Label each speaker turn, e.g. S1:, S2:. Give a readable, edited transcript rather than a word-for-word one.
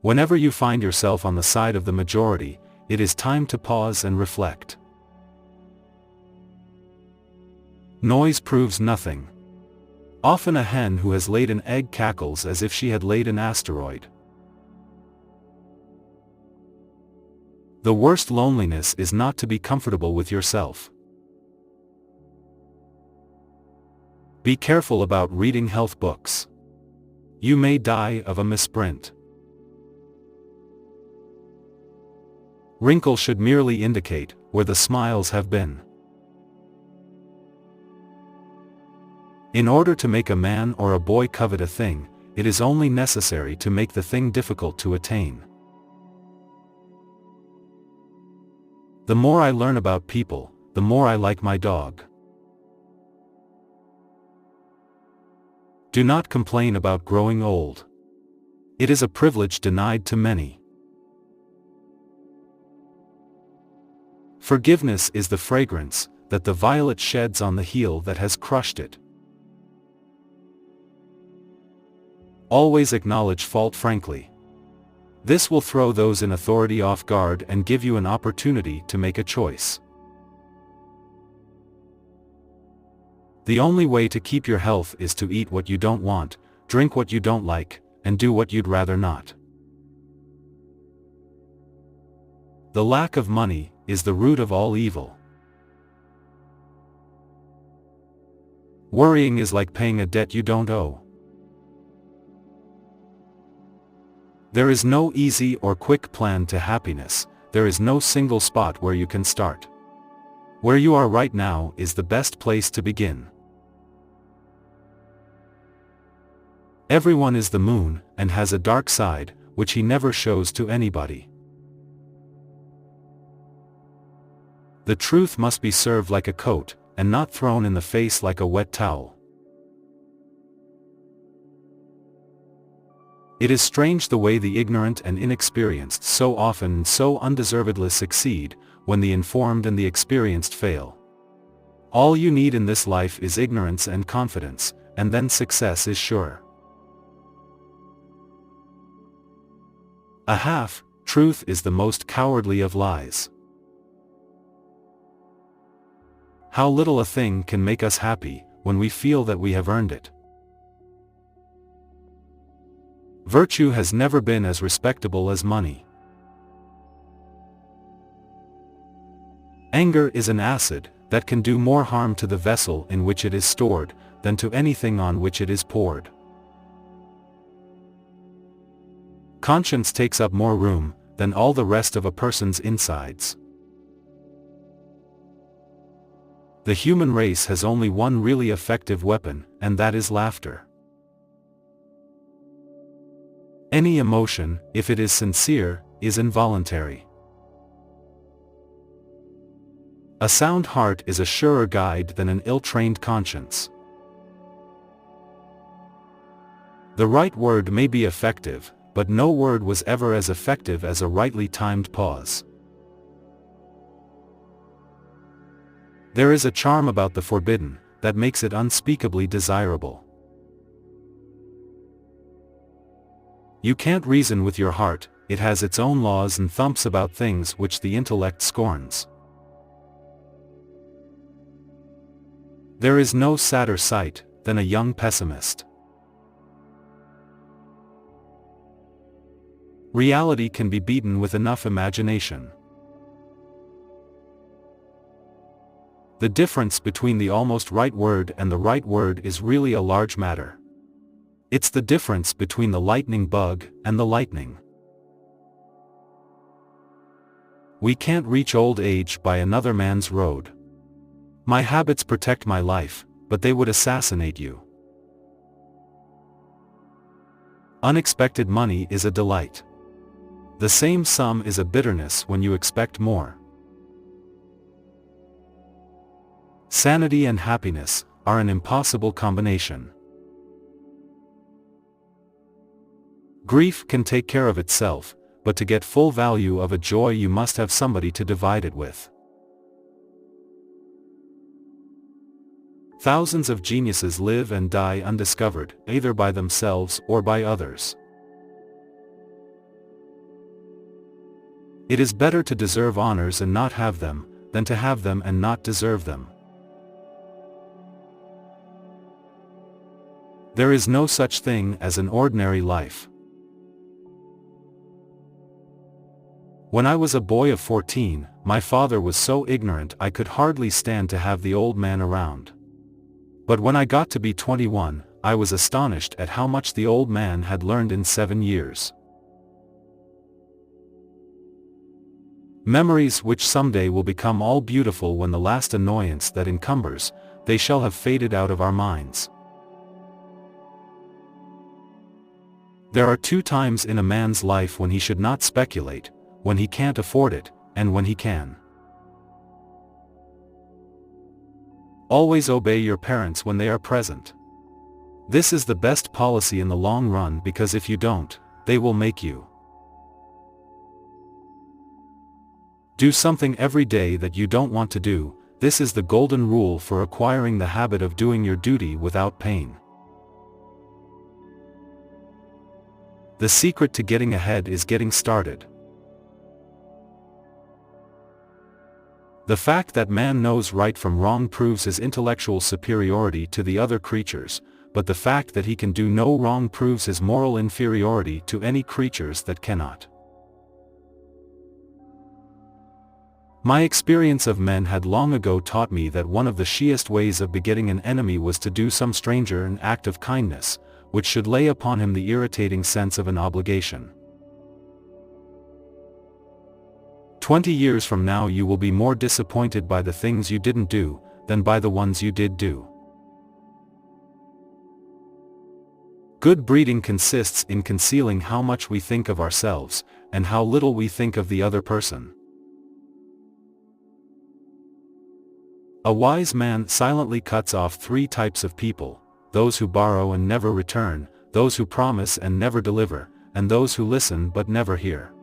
S1: Whenever you find yourself on the side of the majority, it is time to pause and reflect. Noise proves nothing. Often a hen who has laid an egg cackles as if she had laid an asteroid. The worst loneliness is not to be comfortable with yourself. Be careful about reading health books. You may die of a misprint. Wrinkles should merely indicate where the smiles have been. In order to make a man or a boy covet a thing, it is only necessary to make the thing difficult to attain. The more I learn about people, the more I like my dog. Do not complain about growing old. It is a privilege denied to many. Forgiveness is the fragrance that the violet sheds on the heel that has crushed it. Always acknowledge fault frankly. This will throw those in authority off guard and give you an opportunity to make a choice. The only way to keep your health is to eat what you don't want, drink what you don't like, and do what you'd rather not. The lack of money is the root of all evil. Worrying is like paying a debt you don't owe. There is no easy or quick plan to happiness. There is no single spot where you can start. Where you are right now is the best place to begin. Everyone is the moon, and has a dark side, which he never shows to anybody. The truth must be served like a coat, and not thrown in the face like a wet towel. It is strange the way the ignorant and inexperienced so often and so undeservedly succeed, when the informed and the experienced fail. All you need in this life is ignorance and confidence, and then success is sure. A half-truth is the most cowardly of lies. How little a thing can make us happy, when we feel that we have earned it. Virtue has never been as respectable as money. Anger is an acid that can do more harm to the vessel in which it is stored, than to anything on which it is poured. Conscience takes up more room than all the rest of a person's insides. The human race has only one really effective weapon, and that is laughter. Any emotion, if it is sincere, is involuntary. A sound heart is a surer guide than an ill-trained conscience. The right word may be effective, but no word was ever as effective as a rightly timed pause. There is a charm about the forbidden, that makes it unspeakably desirable. You can't reason with your heart, it has its own laws and thumps about things which the intellect scorns. There is no sadder sight than a young pessimist. Reality can be beaten with enough imagination. The difference between the almost right word and the right word is really a large matter. It's the difference between the lightning bug and the lightning. We can't reach old age by another man's road. My habits protect my life, but they would assassinate you. Unexpected money is a delight. The same sum is a bitterness when you expect more. Sanity and happiness are an impossible combination. Grief can take care of itself, but to get full value of a joy you must have somebody to divide it with. Thousands of geniuses live and die undiscovered, either by themselves or by others. It is better to deserve honors and not have them, than to have them and not deserve them. There is no such thing as an ordinary life. When I was a boy of 14, my father was so ignorant I could hardly stand to have the old man around. But when I got to be 21, I was astonished at how much the old man had learned in 7 years. Memories which someday will become all beautiful when the last annoyance that encumbers, they shall have faded out of our minds. There are 2 times in a man's life when he should not speculate, when he can't afford it, and when he can. Always obey your parents when they are present. This is the best policy in the long run, because if you don't, they will make you. Do something every day that you don't want to do. This is the golden rule for acquiring the habit of doing your duty without pain. The secret to getting ahead is getting started. The fact that man knows right from wrong proves his intellectual superiority to the other creatures, but the fact that he can do no wrong proves his moral inferiority to any creatures that cannot. My experience of men had long ago taught me that one of the surest ways of begetting an enemy was to do some stranger an act of kindness, which should lay upon him the irritating sense of an obligation. 20 years from now you will be more disappointed by the things you didn't do, than by the ones you did do. Good breeding consists in concealing how much we think of ourselves, and how little we think of the other person. A wise man silently cuts off 3 types of people: those who borrow and never return, those who promise and never deliver, and those who listen but never hear.